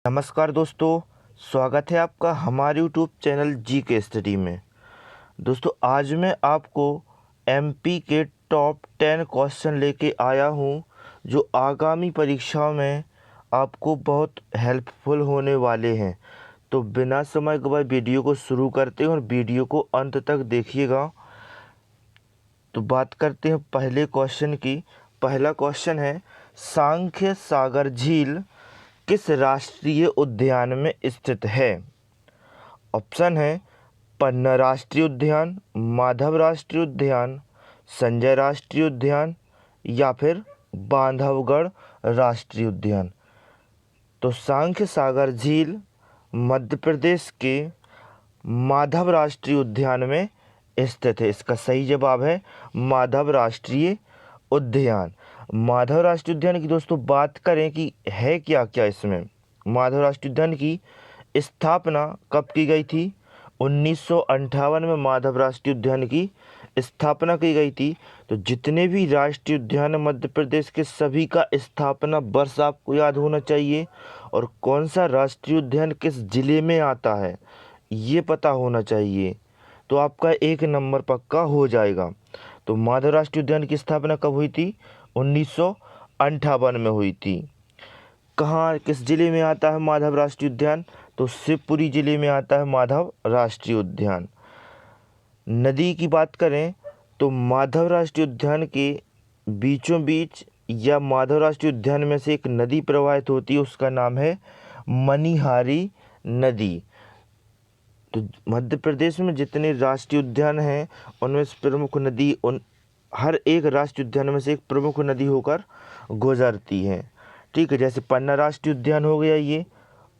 नमस्कार दोस्तों, स्वागत है आपका हमारे यूट्यूब चैनल जी के स्टडी में। दोस्तों, आज मैं आपको एमपी के टॉप 10 क्वेश्चन लेके आया हूँ जो आगामी परीक्षाओं में आपको बहुत हेल्पफुल होने वाले हैं। तो बिना समय गवाए वीडियो को शुरू करते हैं और वीडियो को अंत तक देखिएगा। तो बात करते हैं पहले क्वेश्चन की। पहला क्वेश्चन है, सांख्य सागर झील किस राष्ट्रीय उद्यान में स्थित है? ऑप्शन है पन्ना राष्ट्रीय उद्यान, माधव राष्ट्रीय उद्यान, संजय राष्ट्रीय उद्यान या फिर बांधवगढ़ राष्ट्रीय उद्यान। तो सांख्य सागर झील मध्य प्रदेश के माधव राष्ट्रीय उद्यान में स्थित है। इसका सही जवाब है माधव राष्ट्रीय उद्यान। माधव राष्ट्रीय उद्यान की दोस्तों बात करें कि है क्या क्या इसमें। माधव राष्ट्रीय उद्यान की स्थापना कब की गई थी? 1958 में माधव राष्ट्रीय उद्यान की स्थापना की गई थी। तो जितने भी राष्ट्रीय उद्यान मध्य प्रदेश के सभी का स्थापना वर्ष आपको याद होना चाहिए, और कौन सा राष्ट्रीय उद्यान किस जिले में आता है ये पता होना चाहिए। तो आपका 1 नंबर पक्का हो जाएगा। तो माधव राष्ट्रीय उद्यान की स्थापना कब हुई थी? 1958 में हुई थी। कहाँ किस जिले में आता है माधव राष्ट्रीय उद्यान? तो शिवपुरी जिले में आता है माधव राष्ट्रीय उद्यान। नदी की बात करें तो माधव राष्ट्रीय उद्यान के बीचों बीच या माधव राष्ट्रीय उद्यान में से एक नदी प्रवाहित होती है, उसका नाम है मनिहारी नदी। तो मध्य प्रदेश में जितने राष्ट्रीय उद्यान हैं उनमें से प्रमुख नदी उन हर एक राष्ट्रीय उद्यान में से एक प्रमुख नदी होकर गुजरती है। ठीक है, जैसे पन्ना राष्ट्रीय उद्यान हो गया। ये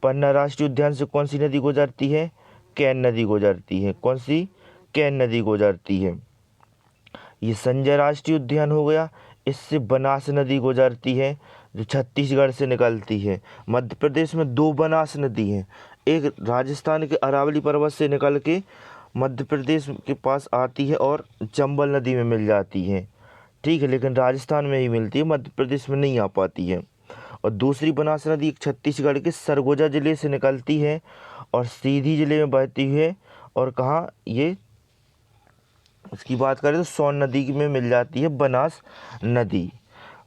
पन्ना राष्ट्रीय उद्यान से कौन सी नदी गुजरती है? कैन नदी गुजरती है। कौन सी? कैन नदी गुजरती है। ये संजय राष्ट्रीय उद्यान हो गया, इससे बनास नदी गुजरती है जो छत्तीसगढ़ से निकलती है। मध्य प्रदेश में 2 बनास नदी हैं, एक राजस्थान के अरावली पर्वत से निकल के मध्य प्रदेश के पास आती है और चंबल नदी में मिल जाती है। ठीक है, लेकिन राजस्थान में ही मिलती है, मध्य प्रदेश में नहीं आ पाती है। और दूसरी बनास नदी एक छत्तीसगढ़ के सरगुजा जिले से निकलती है और सीधी जिले में बहती है। और कहाँ ये इसकी बात करें तो सोन नदी में मिल जाती है बनास नदी।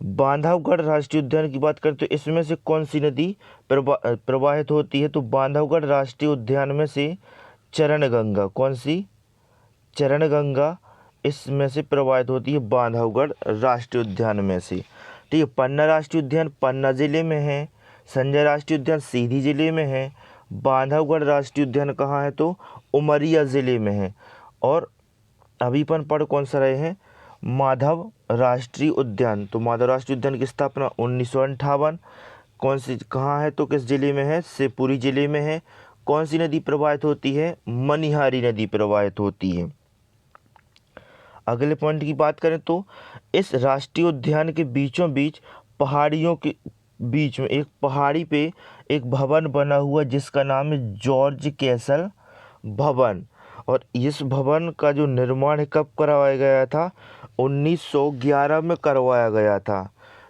बांधवगढ़ राष्ट्रीय उद्यान की बात करें तो इसमें से कौन सी नदी प्रवाहित होती है? तो बांधवगढ़ राष्ट्रीय उद्यान में से चरण गंगा। कौन सी? चरण गंगा इसमें से प्रवाहित होती है बांधवगढ़ राष्ट्रीय उद्यान में से। ठीक है, पन्ना राष्ट्रीय उद्यान पन्ना जिले में है, संजय राष्ट्रीय उद्यान सीधी जिले में है, बांधवगढ़ राष्ट्रीय उद्यान कहाँ है? तो उमरिया जिले में है। और अभी अपन पढ़ कौन सा रहे हैं? माधव राष्ट्रीय उद्यान। तो माधव राष्ट्रीय उद्यान की स्थापना 1958। कौन सी कहाँ है? तो किस जिले में है? शिवपुरी जिले में है। कौन सी नदी प्रवाहित होती है? मनिहारी नदी प्रवाहित होती है। अगले पॉइंट की बात करें तो इस राष्ट्रीय उद्यान के बीचों बीच पहाड़ियों के बीच में एक पहाड़ी पे एक भवन बना हुआ जिसका नाम है जॉर्ज कैसल भवन। और इस भवन का जो निर्माण है कब करवाया गया था? 1911 में करवाया गया था।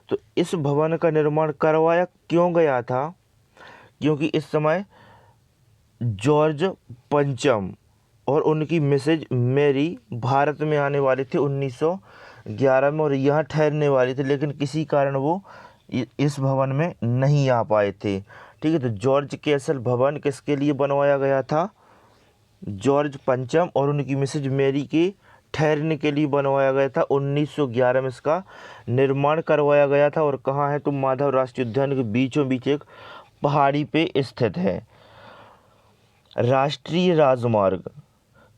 तो इस भवन का निर्माण करवाया क्यों गया था? क्योंकि इस समय जॉर्ज पंचम और उनकी मिसेज मैरी भारत में आने वाले थे 1911 में और यहाँ ठहरने वाले थे, लेकिन किसी कारण वो इस भवन में नहीं आ पाए थे। ठीक है, तो जॉर्ज कैसल भवन किसके लिए बनवाया गया था? जॉर्ज पंचम और उनकी मिसेज मैरी के ठहरने के लिए बनवाया गया था। 1911 में इसका निर्माण करवाया गया था। और कहाँ है? तो माधव राष्ट्रीय उद्यान के बीचों बीच एक पहाड़ी पे स्थित है। राष्ट्रीय राजमार्ग,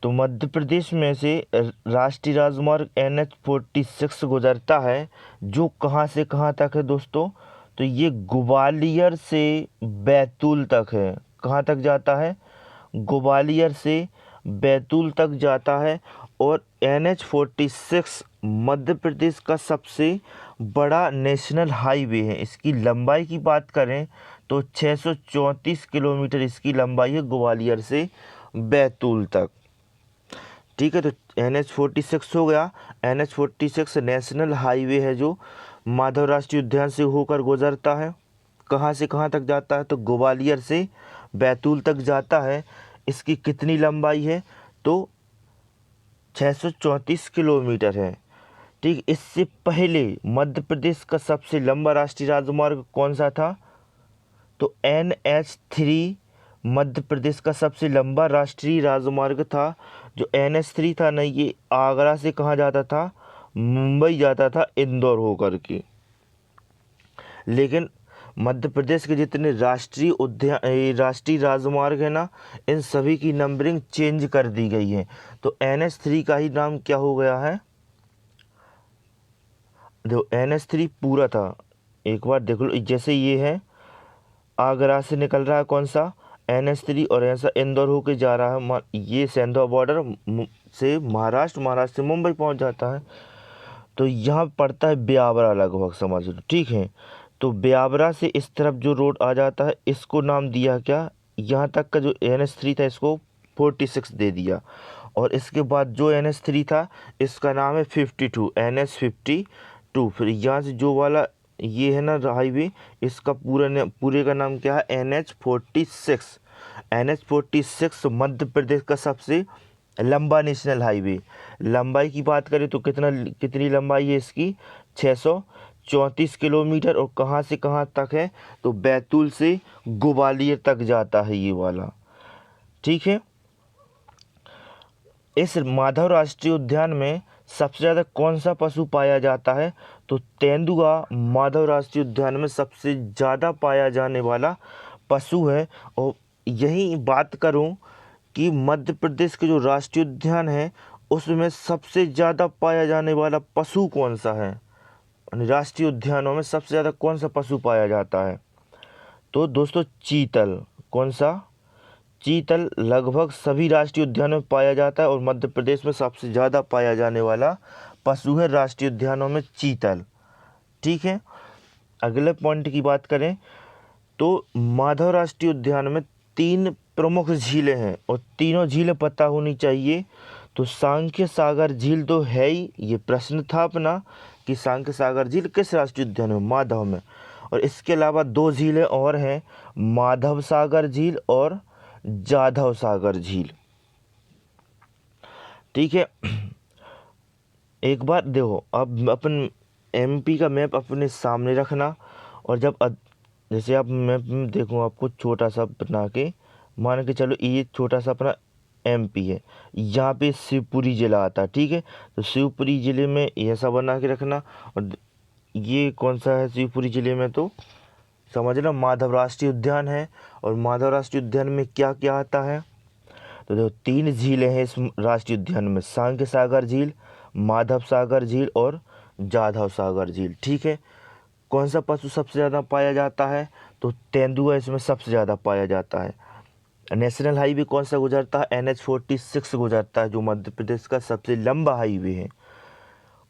तो मध्य प्रदेश में से राष्ट्रीय राजमार्ग NH-46 गुजरता है, जो कहाँ से कहाँ तक है दोस्तों? तो ये ग्वालियर से बैतूल तक है। कहाँ तक जाता है? ग्वालियर से बैतूल तक जाता है। और NH-46 मध्य प्रदेश का सबसे बड़ा नेशनल हाईवे है। इसकी लंबाई की बात करें तो 634 किलोमीटर इसकी लंबाई है ग्वालियर से बैतूल तक। ठीक है, तो NH-46 हो गया। NH-46 नेशनल हाईवे है जो माधव राष्ट्रीय उद्यान से होकर गुजरता है। कहाँ से कहाँ तक जाता है? तो ग्वालियर से बैतूल तक जाता है। इसकी कितनी लंबाई है? तो 634 किलोमीटर है। ठीक, इससे पहले मध्य प्रदेश का सबसे लंबा राष्ट्रीय राजमार्ग कौन सा था? तो NH3 मध्य प्रदेश का सबसे लंबा राष्ट्रीय राजमार्ग था। जो NH3 था ना, ये आगरा से कहाँ जाता था? मुंबई जाता था, इंदौर होकर के। लेकिन मध्य प्रदेश के जितने राष्ट्रीय राजमार्ग है ना, इन सभी की नंबरिंग चेंज कर दी गई है। तो NH3 का ही नाम क्या हो गया है? देखो NH3 पूरा था, एक बार देख लो। जैसे ये है, आगरा से निकल रहा है कौन सा? NH3, और ऐसा इंदौर होके जा रहा है, ये सेंधवा बॉर्डर से महाराष्ट्र, महाराष्ट्र से मुंबई पहुंच जाता है। तो यहाँ पड़ता है ब्यावरा लगभग, समझ लो। ठीक है, तो ब्यावरा से इस तरफ जो रोड आ जाता है, इसको नाम दिया क्या? यहाँ तक का जो NH3 था, इसको 46 दे दिया। और इसके बाद जो NH3 था, इसका नाम है 52, NH52। फिर यहाँ से जो वाला ये है ना हाईवे, इसका पूरे का नाम क्या है? NH46। NH46 मध्य प्रदेश का सबसे लंबा नेशनल हाईवे। लंबाई की बात करें तो कितनी लंबाई है इसकी? 634 किलोमीटर। और कहाँ से कहाँ तक है? तो बैतूल से ग्वालियर तक जाता है ये वाला। ठीक है, इस माधव राष्ट्रीय उद्यान में सबसे ज़्यादा कौन सा पशु पाया जाता है? तो तेंदुआ माधव राष्ट्रीय उद्यान में सबसे ज़्यादा पाया जाने वाला पशु है। और यही बात करूं कि मध्य प्रदेश के जो राष्ट्रीय उद्यान है, उसमें सबसे ज़्यादा पाया जाने वाला पशु कौन सा है? यानी राष्ट्रीय उद्यानों में सबसे ज़्यादा कौन सा पशु पाया जाता है? तो दोस्तों चीतल। कौन सा? चीतल लगभग सभी राष्ट्रीय उद्यानों में पाया जाता है, और मध्य प्रदेश में सबसे ज़्यादा पाया जाने वाला पशु है राष्ट्रीय उद्यानों में चीतल। ठीक है, अगले पॉइंट की बात करें तो माधव राष्ट्रीय उद्यान में 3 प्रमुख झीलें हैं, और तीनों झीलें पता होनी चाहिए। तो सांख्य सागर झील तो है ही, ये प्रश्न था अपना कि सांख्य सागर झील किस राष्ट्रीय उद्यान में? माधव में। और इसके अलावा 2 झीलें और हैं, माधव सागर झील और जाधव सागर झील। ठीक है, एक बार देखो, अब अपन MP का मैप अपने सामने रखना, और जैसे आप मैप में देखो, आपको छोटा सा बना के मान के चलो, ये छोटा सा अपना MP है, यहाँ पे शिवपुरी जिला आता है। ठीक है, तो शिवपुरी जिले में ऐसा बना के रखना। और ये कौन सा है शिवपुरी जिले में? तो समझना माधव राष्ट्रीय उद्यान है। और माधव राष्ट्रीय उद्यान में क्या क्या आता है? तो देखो 3 झीलें हैं इस राष्ट्रीय उद्यान में, सांख्य सागर झील, माधव सागर झील और जाधव सागर झील। ठीक है, कौन सा पशु सबसे ज़्यादा पाया जाता है? तो तेंदुआ इसमें सबसे ज़्यादा पाया जाता है। नेशनल हाईवे कौन सा गुजरता है? NH46 गुजरता है, जो मध्य प्रदेश का सबसे लंबा हाईवे है।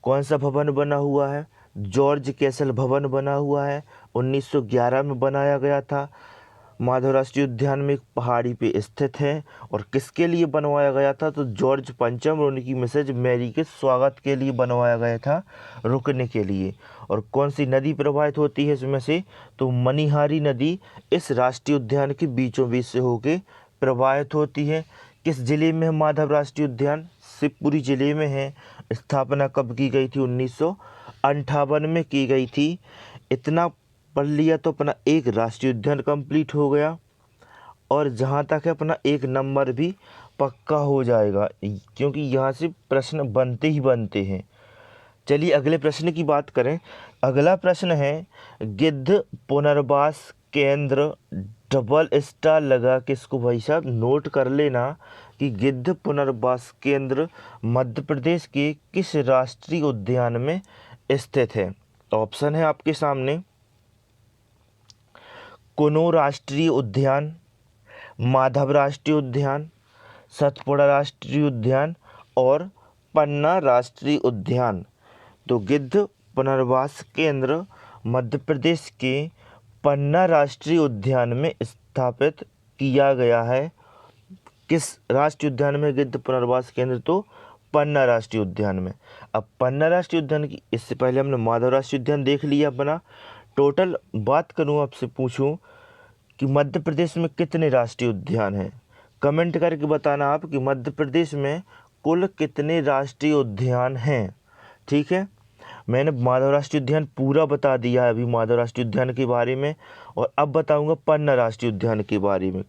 कौन सा भवन बना हुआ है? जॉर्ज कैसल भवन बना हुआ है, 1911 में बनाया गया था। माधव राष्ट्रीय उद्यान में एक पहाड़ी पे स्थित है। और किसके लिए बनवाया गया था? तो जॉर्ज पंचम और उनकी मिसेज मैरी के स्वागत के लिए बनवाया गया था, रुकने के लिए। और कौन सी नदी प्रवाहित होती है इसमें से? तो मनिहारी नदी इस राष्ट्रीय उद्यान के बीचों बीच से होके प्रवाहित होती है। किस जिले में है माधव राष्ट्रीय उद्यान? शिवपुरी जिले में है। स्थापना कब की गई थी? 1958 में की गई थी। इतना पढ़ लिया तो अपना एक राष्ट्रीय उद्यान कंप्लीट हो गया, और जहाँ तक है अपना एक नंबर भी पक्का हो जाएगा, क्योंकि यहाँ से प्रश्न बनते ही बनते हैं। चलिए अगले प्रश्न की बात करें। अगला प्रश्न है, गिद्ध पुनर्वास केंद्र, डबल स्टार लगा के इसको भाई साहब नोट कर लेना कि गिद्ध पुनर्वास केंद्र मध्य प्रदेश के किस राष्ट्रीय उद्यान में स्थित है? ऑप्शन है आपके सामने, कुनो राष्ट्रीय उद्यान, माधव राष्ट्रीय उद्यान, सतपुड़ा राष्ट्रीय उद्यान और पन्ना राष्ट्रीय उद्यान। तो गिद्ध पुनर्वास केंद्र मध्य प्रदेश के पन्ना राष्ट्रीय उद्यान में स्थापित किया गया है। किस राष्ट्रीय उद्यान में गिद्ध पुनर्वास केंद्र? तो पन्ना राष्ट्रीय उद्यान में। अब पन्ना राष्ट्रीय उद्यान की, इससे पहले हमने माधव राष्ट्रीय उद्यान देख लिया अपना। टोटल बात करूं आपसे पूछूं कि मध्य प्रदेश में कितने राष्ट्रीय उद्यान हैं, कमेंट करके बताना आप कि मध्य प्रदेश में कुल कितने राष्ट्रीय उद्यान हैं। ठीक है, मैंने माधव राष्ट्रीय उद्यान पूरा बता दिया है अभी माधव राष्ट्रीय उद्यान के बारे में, और अब बताऊंगा पन्ना राष्ट्रीय उद्यान के बारे में,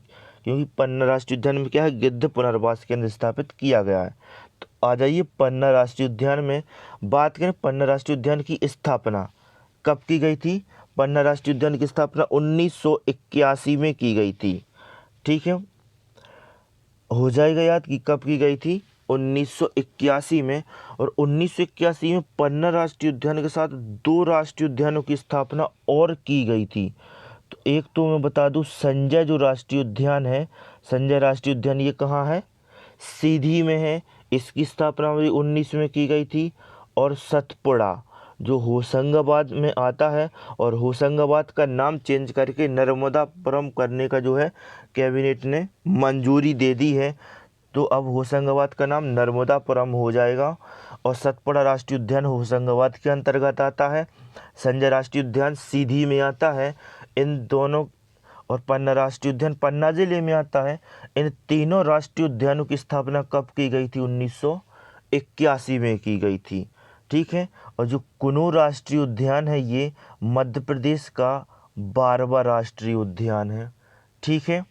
क्योंकि पन्ना राष्ट्रीय उद्यान में क्या है, गिद्ध पुनर्वास केंद्र स्थापित किया गया है। तो आ जाइए पन्ना राष्ट्रीय उद्यान में बात करें। पन्ना राष्ट्रीय उद्यान की स्थापना कब की गई थी? पन्ना राष्ट्रीय उद्यान की स्थापना 1981 में की गई थी। ठीक है, हो जाएगा याद कि कब की गई थी, 1981 में। और 1981 में पन्ना राष्ट्रीय उद्यान के साथ 2 राष्ट्रीय उद्यानों की स्थापना और की गई थी। तो एक तो मैं बता दूं, संजय जो राष्ट्रीय उद्यान है, संजय राष्ट्रीय उद्यान ये कहाँ है, सीधी में है, इसकी स्थापना भी 19 में की गई थी। और सतपुड़ा जो होशंगाबाद में आता है, और होशंगाबाद का नाम चेंज करके नर्मदापुरम करने का जो है कैबिनेट ने मंजूरी दे दी है। तो अब होशंगाबाद का नाम नर्मदापुरम हो जाएगा। और सतपुड़ा राष्ट्रीय उद्यान होशंगाबाद के अंतर्गत आता है, संजय राष्ट्रीय उद्यान सीधी में आता है। इन दोनों, और पन्ना राष्ट्रीय उद्यान पन्ना जिले में आता है। इन तीनों राष्ट्रीय उद्यानों की स्थापना कब की गई थी? 1981 में की गई थी। ठीक है, और जो कुनू राष्ट्रीय उद्यान है ये मध्य प्रदेश का 12वां राष्ट्रीय उद्यान है। ठीक है,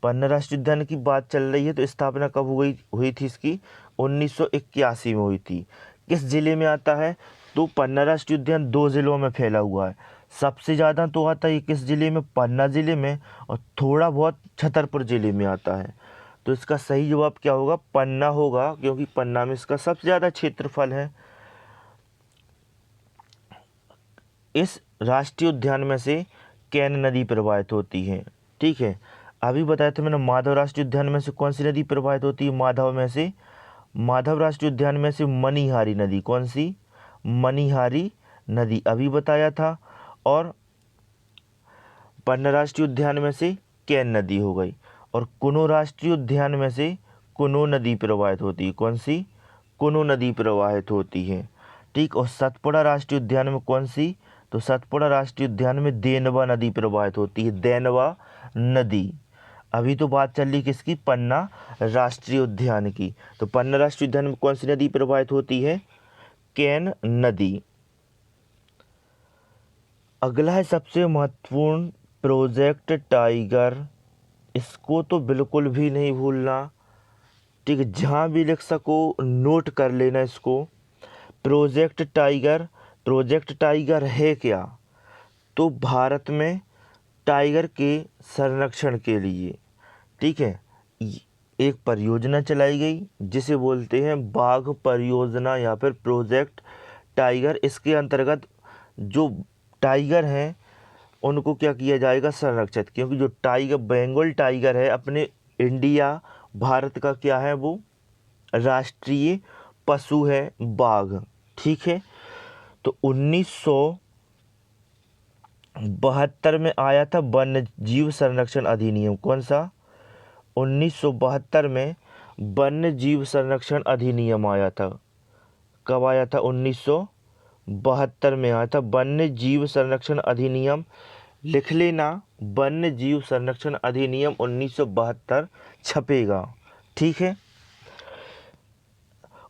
पन्ना राष्ट्रीय उद्यान की बात चल रही है, तो स्थापना कब हुई थी इसकी? 1981 में हुई थी। किस जिले में आता है? तो पन्ना राष्ट्रीय उद्यान 2 जिलों में फैला हुआ है। सबसे ज़्यादा तो आता है किस जिले में? पन्ना जिले में, और थोड़ा बहुत छतरपुर जिले में आता है। तो इसका सही जवाब क्या होगा? पन्ना होगा, क्योंकि पन्ना में इसका सबसे ज़्यादा क्षेत्रफल है। इस राष्ट्रीय उद्यान में से कैन नदी प्रवाहित होती है। ठीक है, अभी बताया था मैंने माधव राष्ट्रीय उद्यान में से कौन सी नदी प्रवाहित होती है? माधव राष्ट्रीय उद्यान में से मनिहारी नदी। कौन सी? मनिहारी नदी अभी बताया था। और पन्ना राष्ट्रीय उद्यान में से कैन नदी हो गई। और कुनो राष्ट्रीय उद्यान में से कुनो नदी प्रवाहित होती है। कौन सी? कुनो नदी प्रवाहित होती है। ठीक, और सतपुड़ा राष्ट्रीय उद्यान में कौन सी? तो सतपुड़ा राष्ट्रीय उद्यान में देनवा नदी प्रवाहित होती है, देनवा नदी। अभी तो बात चल रही किसकी? पन्ना राष्ट्रीय उद्यान की। तो पन्ना राष्ट्रीय उद्यान में कौन सी नदी प्रवाहित होती है? कैन नदी। अगला है सबसे महत्वपूर्ण प्रोजेक्ट टाइगर। इसको तो बिल्कुल भी नहीं भूलना। ठीक है, जहाँ भी लिख सको नोट कर लेना इसको। प्रोजेक्ट टाइगर, प्रोजेक्ट टाइगर है क्या? तो भारत में टाइगर के संरक्षण के लिए, ठीक है, एक परियोजना चलाई गई जिसे बोलते हैं बाघ परियोजना या फिर प्रोजेक्ट टाइगर। इसके अंतर्गत जो टाइगर हैं उनको क्या किया जाएगा? संरक्षित। क्योंकि जो टाइगर, बंगाल टाइगर है, अपने इंडिया भारत का क्या है, वो राष्ट्रीय पशु है बाघ। ठीक है, तो 1972 में आया था वन्य जीव संरक्षण अधिनियम। कौन सा? 1972 में वन्य जीव संरक्षण अधिनियम आया था। कब आया था? 1972 में आया था वन्य जीव संरक्षण अधिनियम। लिख लेना, वन्य जीव संरक्षण अधिनियम 1972 छपेगा। ठीक है,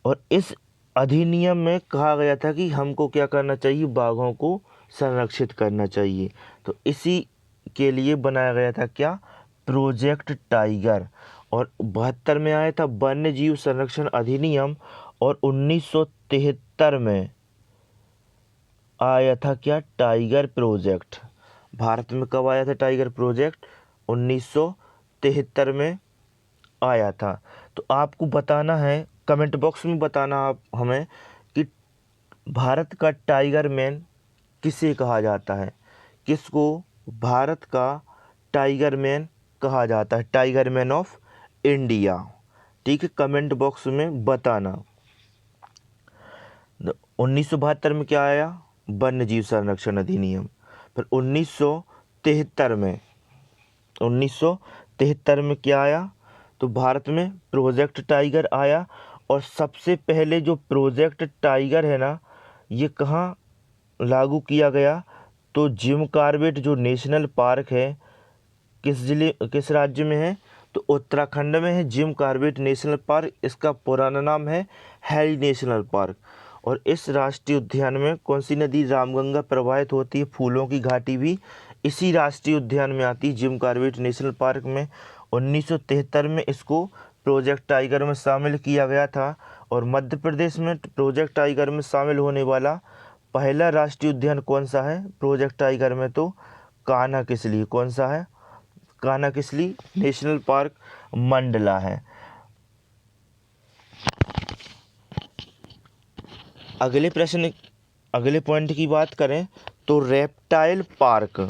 और इस अधिनियम में कहा गया था कि हमको क्या करना चाहिए? बाघों को संरक्षित करना चाहिए। तो इसी के लिए बनाया गया था क्या? Project tiger. और 72 में आया था वन्य जीव संरक्षण अधिनियम, और 1973 में आया था क्या? Tiger project. भारत में कब आया था टाइगर प्रोजेक्ट? 1973 में आया था। तो आपको बताना है, कमेंट बॉक्स में बताना आप हमें कि भारत का टाइगर मैन किसे कहा जाता है? किसको भारत का टाइगर मैन कहा जाता है? Tiger man of India. ठीक है, कमेंट बॉक्स में बताना। 1972 में क्या आया? वन्य जीव संरक्षण अधिनियम। फिर 1973 में क्या आया? तो भारत में प्रोजेक्ट टाइगर आया। और सबसे पहले जो प्रोजेक्ट टाइगर है ना, ये कहाँ लागू किया गया? तो जिम कॉर्बेट जो नेशनल पार्क है किस राज्य में है? तो उत्तराखंड में है जिम कॉर्बेट नेशनल पार्क। इसका पुराना नाम है हैरी नेशनल पार्क। और इस राष्ट्रीय उद्यान में कौन सी नदी रामगंगा प्रवाहित होती है? फूलों की घाटी भी इसी राष्ट्रीय उद्यान में आती है, जिम कॉर्बेट नेशनल पार्क में। 1973 में इसको प्रोजेक्ट टाइगर में शामिल किया गया था। और मध्य प्रदेश में प्रोजेक्ट टाइगर में शामिल होने वाला पहला राष्ट्रीय उद्यान कौन सा है प्रोजेक्ट टाइगर में? तो कान्हा किसली। कौन सा है? कान्हा किसली नेशनल पार्क मंडला है। अगले पॉइंट की बात करें तो रेप्टाइल पार्क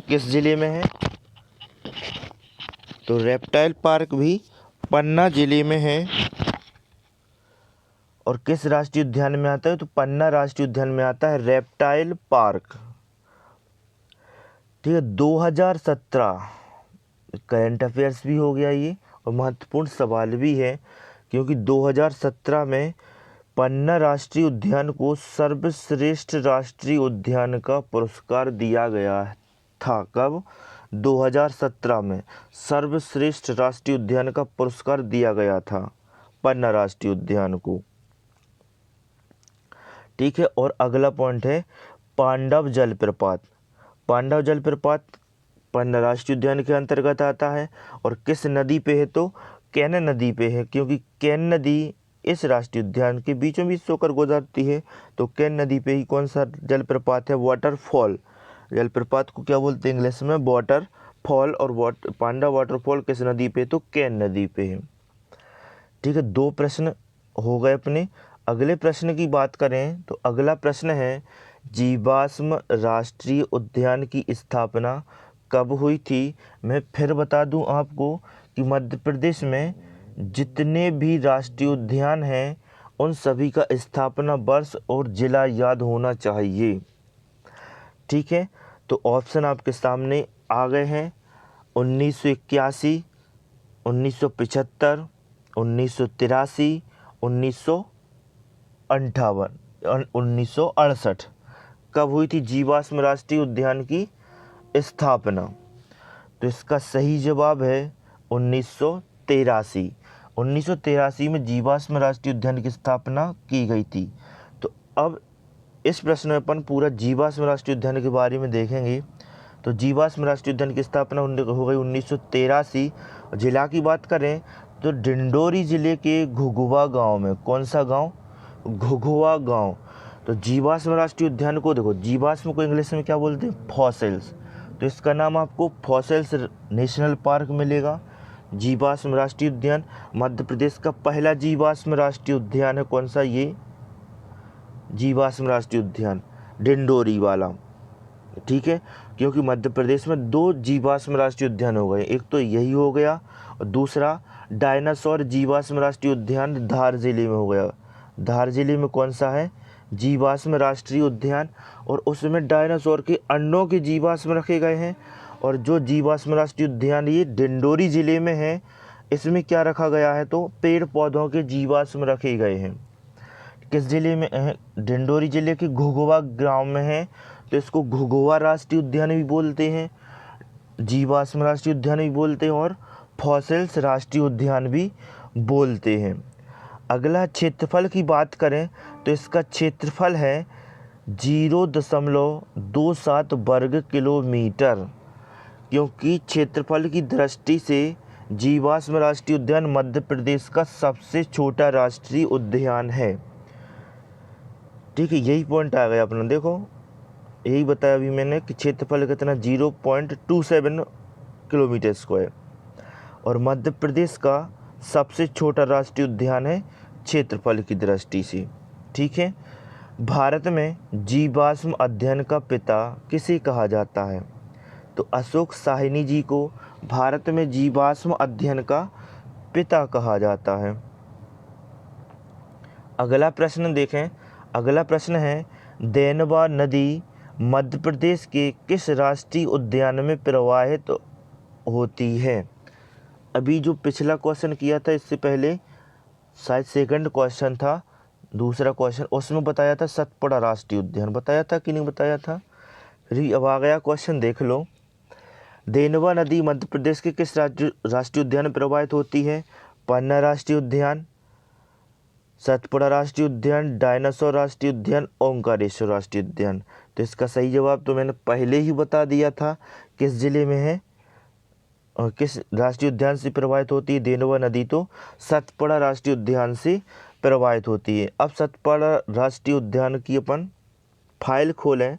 किस जिले में है? तो रेप्टाइल पार्क भी पन्ना जिले में है। और किस राष्ट्रीय उद्यान में आता है? तो पन्ना राष्ट्रीय उद्यान में आता है रेप्टाइल पार्क। ठीक है, 2017 करंट अफेयर्स भी हो गया ये, और महत्वपूर्ण सवाल भी है, क्योंकि 2017 में पन्ना राष्ट्रीय उद्यान को सर्वश्रेष्ठ राष्ट्रीय उद्यान का पुरस्कार दिया गया था। कब? 2017 में सर्वश्रेष्ठ राष्ट्रीय उद्यान का पुरस्कार दिया गया था पन्ना राष्ट्रीय उद्यान को। ठीक है, और अगला पॉइंट है पांडव जलप्रपात। पांडव जलप्रपात पन्ना राष्ट्रीय उद्यान के अंतर्गत आता है। और किस नदी पे है? तो केन नदी पे है, क्योंकि केन नदी इस राष्ट्रीय उद्यान के बीचों बीच होकर गुजरती है। तो केन नदी पे ही कौन सा जलप्रपात है? वाटरफॉल। जलप्रपात को क्या बोलते हैं इंग्लिश में? वाटरफॉल। और पांडव वाटरफॉल किस नदी पे? तो केन नदी पे है। ठीक है, 2 प्रश्न हो गए अपने। अगले प्रश्न की बात करें तो अगला प्रश्न है जीवाश्म राष्ट्रीय उद्यान की स्थापना कब हुई थी? मैं फिर बता दूं आपको कि मध्य प्रदेश में जितने भी राष्ट्रीय उद्यान हैं उन सभी का स्थापना वर्ष और जिला याद होना चाहिए। ठीक है, तो ऑप्शन आपके सामने आ गए हैं। 1981, 1975, 1983, 1968। कब हुई थी जीवाश्म राष्ट्रीय उद्यान की स्थापना? तो इसका सही जवाब है 1983। 1983 में जीवाश्म राष्ट्रीय उद्यान की स्थापना की गई थी। तो अब इस प्रश्न में अपन पूरा जीवाश्म राष्ट्रीय उद्यान के बारे में देखेंगे। तो जीवाश्म राष्ट्रीय उद्यान की स्थापना हो गई 1983। जिला की बात करें तो डिंडोरी जिले के घुघुआ गांव में। कौन सा गांव? घुघुआ गांव। तो जीवाश्म राष्ट्रीय उद्यान को देखो, जीवाश्म को इंग्लिश में क्या बोलते हैं? फॉसिल्स। तो इसका नाम आपको फॉसिल्स नेशनल पार्क मिलेगा। जीवाश्म राष्ट्रीय उद्यान मध्य प्रदेश का पहला जीवाश्म राष्ट्रीय उद्यान है। कौन सा? ये जीवाश्म राष्ट्रीय उद्यान डिंडोरी वाला। ठीक है, क्योंकि मध्य प्रदेश में 2 जीवाश्म राष्ट्रीय उद्यान हो गए, एक तो यही हो गया और दूसरा डायनासोर जीवाश्म राष्ट्रीय उद्यान धार जिले में हो गया। धार जिले में कौन सा है? जीवाश्म राष्ट्रीय उद्यान, और उसमें डायनासोर के अंडों के जीवाश्म रखे गए हैं। और जो जीवाश्म राष्ट्रीय उद्यान ये डिंडोरी जिले में है, इसमें क्या रखा गया है? तो पेड़ पौधों के जीवाश्म रखे गए हैं। किस जिले में है? डिंडोरी जिले के घुघुआ गांव में है। तो इसको घुघुआ राष्ट्रीय उद्यान भी बोलते हैं, जीवाश्म राष्ट्रीय उद्यान भी बोलते हैं, और फॉसिल्स राष्ट्रीय उद्यान भी बोलते हैं। अगला क्षेत्रफल की बात करें तो इसका क्षेत्रफल है 0.27 वर्ग किलोमीटर। क्योंकि क्षेत्रफल की दृष्टि से जीवाश्म राष्ट्रीय उद्यान मध्य प्रदेश का सबसे छोटा राष्ट्रीय उद्यान है। ठीक है, यही पॉइंट आ गया अपना। देखो, यही बताया अभी मैंने कि क्षेत्रफल कितना 0.27 किलोमीटर स्क्वायर, और मध्य प्रदेश का सबसे छोटा राष्ट्रीय उद्यान है क्षेत्रफल की दृष्टि से। ठीक है, भारत में जीवाश्म अध्ययन का पिता किसे कहा जाता है? तो अशोक साहनी जी को भारत में जीवाश्म अध्ययन का पिता कहा जाता है। अगला प्रश्न देखें। अगला प्रश्न है देनवा नदी मध्य प्रदेश के किस राष्ट्रीय उद्यान में प्रवाहित होती है? अभी जो पिछला क्वेश्चन किया था इससे पहले शायद सेकंड क्वेश्चन था, दूसरा क्वेश्चन उसमें बताया था सतपुड़ा राष्ट्रीय उद्यान, बताया था कि नहीं बताया था। फिर अब आ गया क्वेश्चन, देख लो। देनवा नदी मध्य प्रदेश के किस राष्ट्रीय उद्यान में प्रवाहित होती है? पन्ना राष्ट्रीय उद्यान, सतपुड़ा राष्ट्रीय उद्यान, डायनासोर राष्ट्रीय उद्यान, ओंकारेश्वर राष्ट्रीय उद्यान। तो इसका सही जवाब तो मैंने पहले ही बता दिया था, किस जिले में है और किस राष्ट्रीय उद्यान से प्रवाहित होती है देनवा नदी, तो सतपुड़ा राष्ट्रीय उद्यान से प्रवाहित होती है। अब सतपुड़ा राष्ट्रीय उद्यान की अपन फाइल खोलें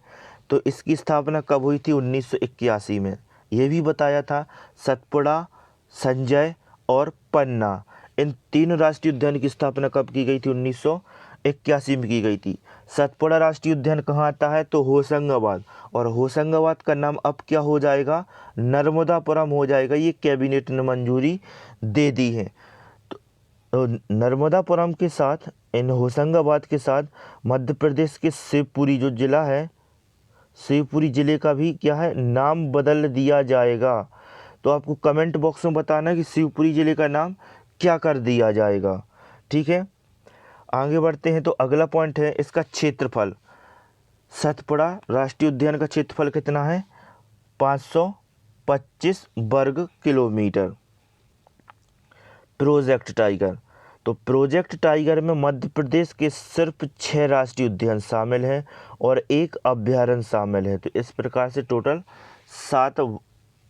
तो इसकी स्थापना कब हुई थी? 1981 में। ये भी बताया था सतपुड़ा, संजय और पन्ना, इन तीन राष्ट्रीय उद्यान की स्थापना कब की गई थी? 1981 में की गई थी। सतपुड़ा राष्ट्रीय उद्यान कहाँ आता है? तो होशंगाबाद, और होशंगाबाद का नाम अब क्या हो जाएगा? नर्मदापुरम हो जाएगा। ये कैबिनेट ने मंजूरी दे दी है। तो नर्मदापुरम के साथ, इन होशंगाबाद के साथ मध्य प्रदेश के शिवपुरी जो जिला है, शिवपुरी जिले का भी क्या है? नाम बदल दिया जाएगा। तो आपको कमेंट बॉक्स में बताना कि शिवपुरी जिले का नाम क्या कर दिया जाएगा। ठीक है, आगे बढ़ते हैं। तो अगला पॉइंट है इसका क्षेत्रफल। सतपुड़ा राष्ट्रीय उद्यान का क्षेत्रफल कितना है? 525 वर्ग किलोमीटर। प्रोजेक्ट टाइगर, तो प्रोजेक्ट टाइगर में मध्य प्रदेश के सिर्फ 6 राष्ट्रीय उद्यान शामिल हैं और 1 अभ्यारण्य शामिल है। तो इस प्रकार से टोटल 7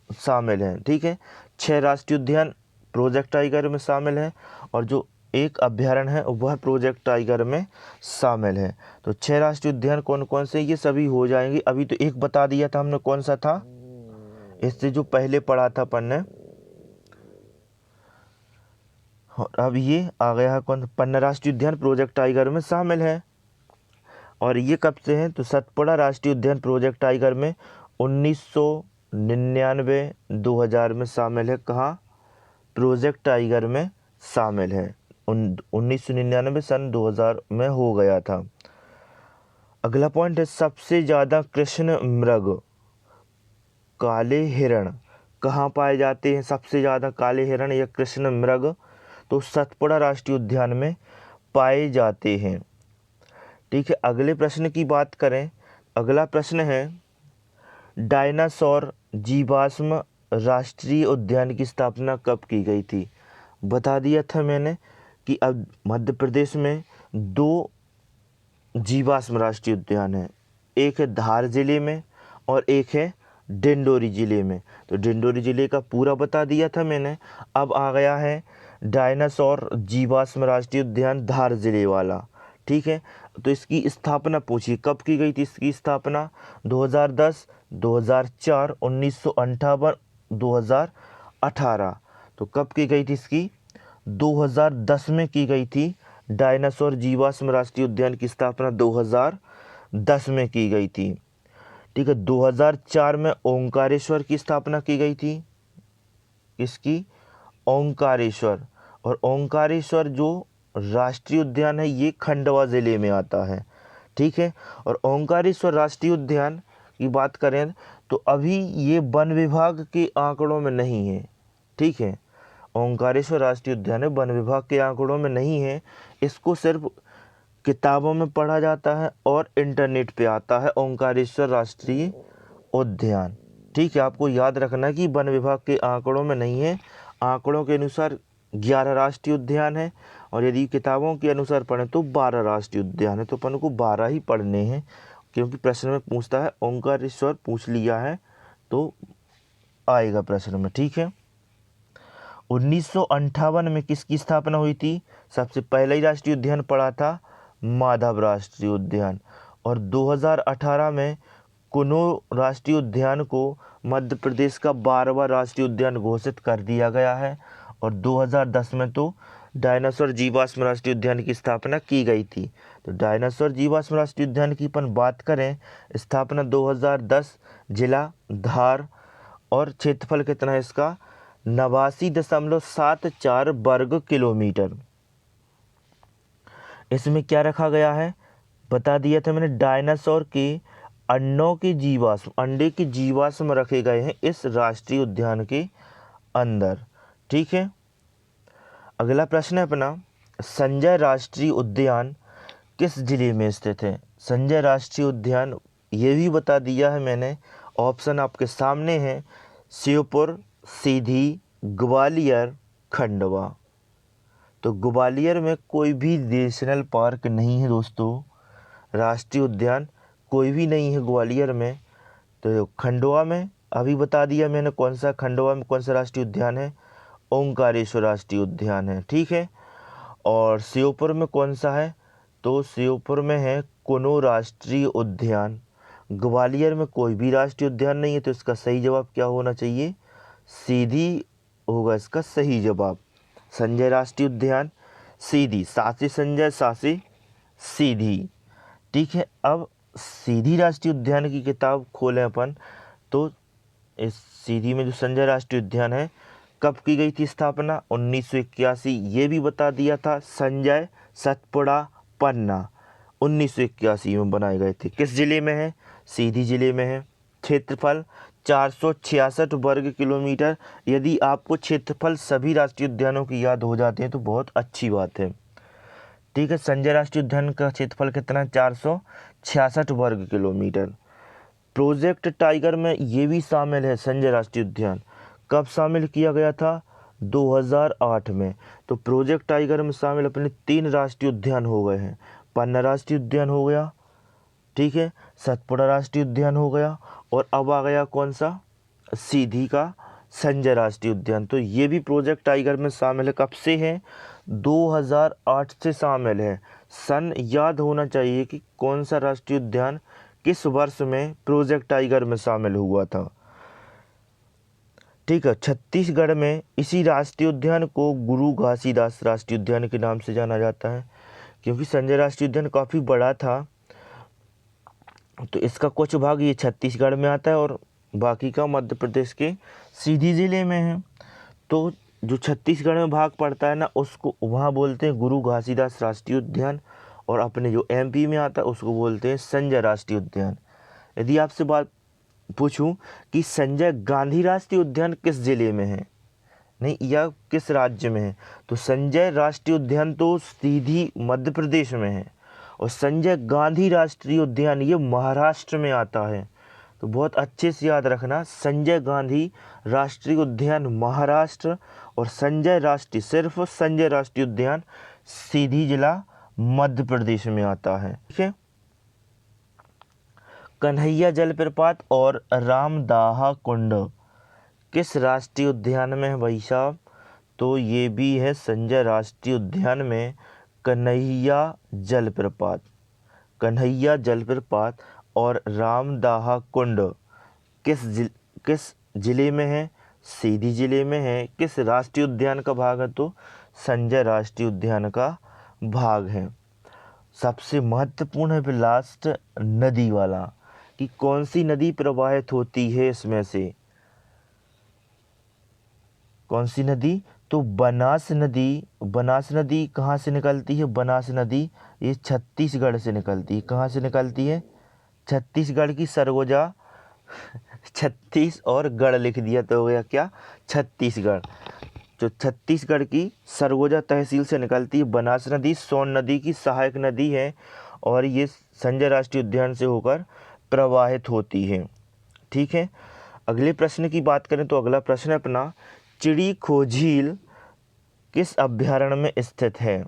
शामिल हैं। ठीक है, 6 राष्ट्रीय उद्यान प्रोजेक्ट टाइगर में शामिल हैं और जो 1 अभ्यारण्य है वह प्रोजेक्ट टाइगर में शामिल है। तो 6 राष्ट्रीय उद्यान कौन कौन से? ये सभी हो जाएंगे। अभी तो एक बता दिया था हमने, कौन सा था? इससे जो पहले पढ़ा था अपन ने। अब ये आ गया है कौन? पन्ना राष्ट्रीय उद्यान प्रोजेक्ट टाइगर में शामिल है। और ये कब से है? तो सतपुड़ा राष्ट्रीय उद्यान प्रोजेक्ट टाइगर में 1999 2000 में शामिल है। कहाँ? प्रोजेक्ट टाइगर में शामिल है। 1999 सन 2000 में हो गया था। अगला पॉइंट है सबसे ज़्यादा कृष्ण मृग, काले हिरण कहाँ पाए जाते हैं? सबसे ज़्यादा काले हिरण या कृष्ण मृग तो सतपुड़ा राष्ट्रीय उद्यान में पाए जाते हैं। ठीक है, अगले प्रश्न की बात करें। अगला प्रश्न है डायनासोर जीवाश्म राष्ट्रीय उद्यान की स्थापना कब की गई थी? बता दिया था मैंने कि अब मध्य प्रदेश में 2 जीवाश्म राष्ट्रीय उद्यान है, एक है धार जिले में और एक है डिंडोरी जिले में। तो डिंडोरी जिले का पूरा बता दिया था मैंने। अब आ गया है डायनासोर जीवाश्म राष्ट्रीय उद्यान धार जिले वाला। ठीक है, तो इसकी स्थापना पूछी कब की गई थी? इसकी स्थापना 2010, 2004, 1958, 2018। तो कब की गई थी इसकी? 2010 में की गई थी। डायनासोर जीवाश्म राष्ट्रीय उद्यान की स्थापना 2010 में की गई थी। ठीक है, 2004 में ओंकारेश्वर की स्थापना की गई थी। इसकी ओंकारेश्वर, और ओंकारेश्वर जो राष्ट्रीय उद्यान है ये खंडवा ज़िले में आता है। ठीक है, और ओंकारेश्वर राष्ट्रीय उद्यान की बात करें तो अभी ये वन विभाग के आंकड़ों में नहीं है। ठीक है, ओंकारेश्वर राष्ट्रीय उद्यान वन विभाग के आंकड़ों में नहीं है। इसको सिर्फ किताबों में पढ़ा जाता है और इंटरनेट पे आता है ओंकारेश्वर राष्ट्रीय उद्यान। ठीक है, आपको याद रखना कि वन विभाग के आंकड़ों में नहीं है। आंकड़ों के अनुसार 11 राष्ट्रीय उद्यान है और यदि किताबों के अनुसार पढ़ें तो 12 राष्ट्रीय उद्यान है। तो अपन को 12 ही पढ़ने हैं, क्योंकि प्रश्न में पूछता है ओंकारेश्वर पूछ लिया है तो आएगा प्रश्न में। ठीक है, 1958 में किसकी स्थापना हुई थी? सबसे पहला ही राष्ट्रीय उद्यान पड़ा था माधव राष्ट्रीय उद्यान। और 2018 में कुनो राष्ट्रीय उद्यान को मध्य प्रदेश का 12वां राष्ट्रीय उद्यान घोषित कर दिया गया है। और 2010 में तो डायनासोर जीवाश्म राष्ट्रीय उद्यान की स्थापना की गई थी। तो डायनासोर जीवाश्म राष्ट्रीय उद्यान की अपन बात करें, स्थापना 2010, जिला धार, और क्षेत्रफल कितना है इसका? 89.74 वर्ग किलोमीटर। इसमें क्या रखा गया है? बता दिया था मैंने, डायनासोर के अंडे के जीवाश्म रखे गए हैं इस राष्ट्रीय उद्यान के अंदर। ठीक है, अगला प्रश्न है अपना, संजय राष्ट्रीय उद्यान किस जिले में स्थित है? संजय राष्ट्रीय उद्यान ये भी बता दिया है मैंने। ऑप्शन आपके सामने है, श्योपुर, सीधी, ग्वालियर, खंडवा। तो ग्वालियर में कोई भी नेशनल पार्क नहीं है दोस्तों, राष्ट्रीय उद्यान कोई भी नहीं है ग्वालियर में। तो खंडवा में अभी बता दिया मैंने कौन सा, खंडवा में कौन सा राष्ट्रीय उद्यान है, ओंकारेश्वर राष्ट्रीय उद्यान है, ठीक है। और श्योपुर में कौन सा है, तो श्योपुर में है कुनो राष्ट्रीय उद्यान। ग्वालियर में कोई भी राष्ट्रीय उद्यान नहीं है, तो इसका सही जवाब क्या होना चाहिए, सीधी होगा इसका सही जवाब। संजय राष्ट्रीय उद्यान सीधी, सासे संजय सासे सीधी, ठीक है। अब सीधी राष्ट्रीय उद्यान की किताब खोलें अपन, तो इस सीधी में जो संजय राष्ट्रीय उद्यान है, कब की गई थी स्थापना, 1981, ये भी बता दिया था। संजय, सतपुड़ा, पन्ना 1981 में बनाए गए थे। किस जिले में है, सीधी जिले में है। क्षेत्रफल 466 वर्ग किलोमीटर। यदि आपको क्षेत्रफल सभी राष्ट्रीय उद्यानों की याद हो जाते हैं तो बहुत अच्छी बात है, ठीक है। संजय राष्ट्रीय उद्यान का क्षेत्रफल कितना है, 466 वर्ग किलोमीटर। प्रोजेक्ट टाइगर में ये भी शामिल है संजय राष्ट्रीय उद्यान। कब शामिल किया गया था, 2008 में। तो प्रोजेक्ट टाइगर में शामिल अपने 3 राष्ट्रीय उद्यान हो गए हैं। पन्ना राष्ट्रीय उद्यान हो गया, ठीक है, सतपुड़ा राष्ट्रीय उद्यान हो गया, और अब आ गया कौन सा, सीधी का संजय राष्ट्रीय उद्यान। तो ये भी प्रोजेक्ट टाइगर में शामिल है। कब से है, 2008 से शामिल है। सन याद होना चाहिए कि कौन सा राष्ट्रीय उद्यान किस वर्ष में प्रोजेक्ट टाइगर में शामिल हुआ था, ठीक है। छत्तीसगढ़ में इसी राष्ट्रीय उद्यान को गुरु घासीदास राष्ट्रीय उद्यान के नाम से जाना जाता है, क्योंकि संजय राष्ट्रीय उद्यान काफ़ी बड़ा था। तो इसका कुछ भाग ये छत्तीसगढ़ में आता है और बाकी का मध्य प्रदेश के सीधी ज़िले में है। तो जो छत्तीसगढ़ में भाग पड़ता है ना, उसको वहाँ बोलते हैं गुरु घासीदास राष्ट्रीय उद्यान, और अपने जो एमपी में आता है उसको बोलते हैं संजय राष्ट्रीय उद्यान। यदि आपसे बात पूछूं कि संजय गांधी राष्ट्रीय उद्यान किस जिले में है, नहीं, या किस राज्य में है, तो संजय राष्ट्रीय उद्यान तो सीधी मध्य प्रदेश में है, और संजय गांधी राष्ट्रीय उद्यान ये महाराष्ट्र में आता है। तो बहुत अच्छे से याद रखना, संजय गांधी राष्ट्रीय उद्यान महाराष्ट्र, और संजय राष्ट्रीय, सिर्फ संजय राष्ट्रीय उद्यान सीधी जिला मध्य प्रदेश में आता है, ठीक है। कन्हैया जलप्रपात और रामदाहा कुंड किस राष्ट्रीय उद्यान में है भाई साहब, तो ये भी है संजय राष्ट्रीय उद्यान में कन्हैया जलप्रपात। कन्हैया जलप्रपात और रामदाहा कुंड किस जिले में है, सीधी जिले में है। किस राष्ट्रीय उद्यान का भाग है, तो संजय राष्ट्रीय उद्यान का भाग है। सबसे महत्वपूर्ण है लास्ट, नदी वाला, कि कौन सी नदी प्रवाहित होती है इसमें से, कौन सी नदी, तो बनास नदी। बनास नदी कहाँ से निकलती है, बनास नदी ये छत्तीसगढ़ से निकलती है। कहाँ से निकलती है, छत्तीसगढ़ की सरगुजा, छत्तीस और गढ़ लिख दिया तो हो गया क्या, छत्तीसगढ़। जो छत्तीसगढ़ की सरगुजा तहसील से निकलती है बनास नदी, सोन नदी की सहायक नदी है, और ये संजय राष्ट्रीय उद्यान से होकर प्रवाहित होती है, ठीक है। अगले प्रश्न की बात करें तो अगला प्रश्न है अपना, चिड़ीखो झील किस अभ्यारण्य में स्थित है।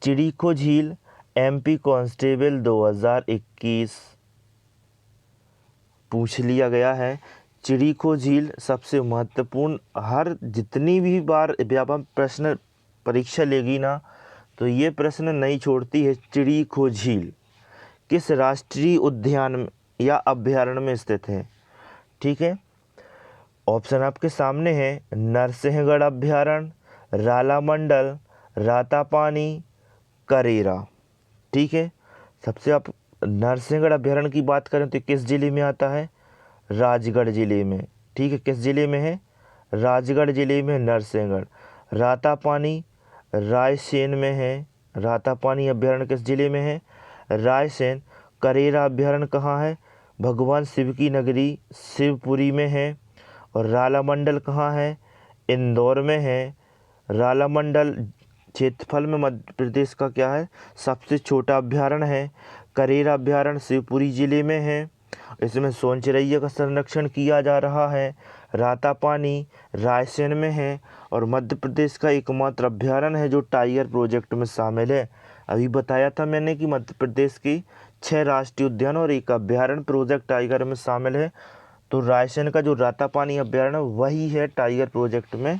चिड़ीखो झील एमपी कांस्टेबल 2021 पूछ लिया गया है। चिड़ीखो झील सबसे महत्वपूर्ण, हर जितनी भी बार व्यापक प्रश्न परीक्षा लेगी ना, तो ये प्रश्न नहीं छोड़ती है। चिड़ीखो झील किस राष्ट्रीय उद्यान या अभ्यारण्य में स्थित है, ठीक है। ऑप्शन आपके सामने है, नरसिंहगढ़ अभ्यारण्य, रालामंडल, रातापानी, करेरा, ठीक है। सबसे आप नरसिंहगढ़ अभ्यारण्य की बात करें तो किस जिले में आता है, राजगढ़ जिले में, ठीक है। किस जिले में है, राजगढ़ जिले में नरसिंहगढ़। रातापानी रायसेन में है। रातापानी अभ्यारण्य किस जिले में है, रायसेन। करेरा अभ्यारण्य कहाँ है, भगवान शिव की नगरी शिवपुरी में है। और रालामंडल कहाँ है, इंदौर में है। रालामंडल क्षेत्रफल में मध्य प्रदेश का क्या है, सबसे छोटा अभ्यारण्य है। करेरा अभ्यारण्य शिवपुरी जिले में है। इसमें सोन चिरैया का संरक्षण किया जा रहा है। रातापानी रायसेन में है। और मध्य प्रदेश का एकमात्र अभ्यारण्य है जो टाइगर प्रोजेक्ट में शामिल है। अभी बताया था मैंने कि मध्य प्रदेश की 6 राष्ट्रीय उद्यान और एक अभ्यारण्य प्रोजेक्ट टाइगर में शामिल है। तो रायसेन का जो रातापानी अभ्यारण्य वही है टाइगर प्रोजेक्ट में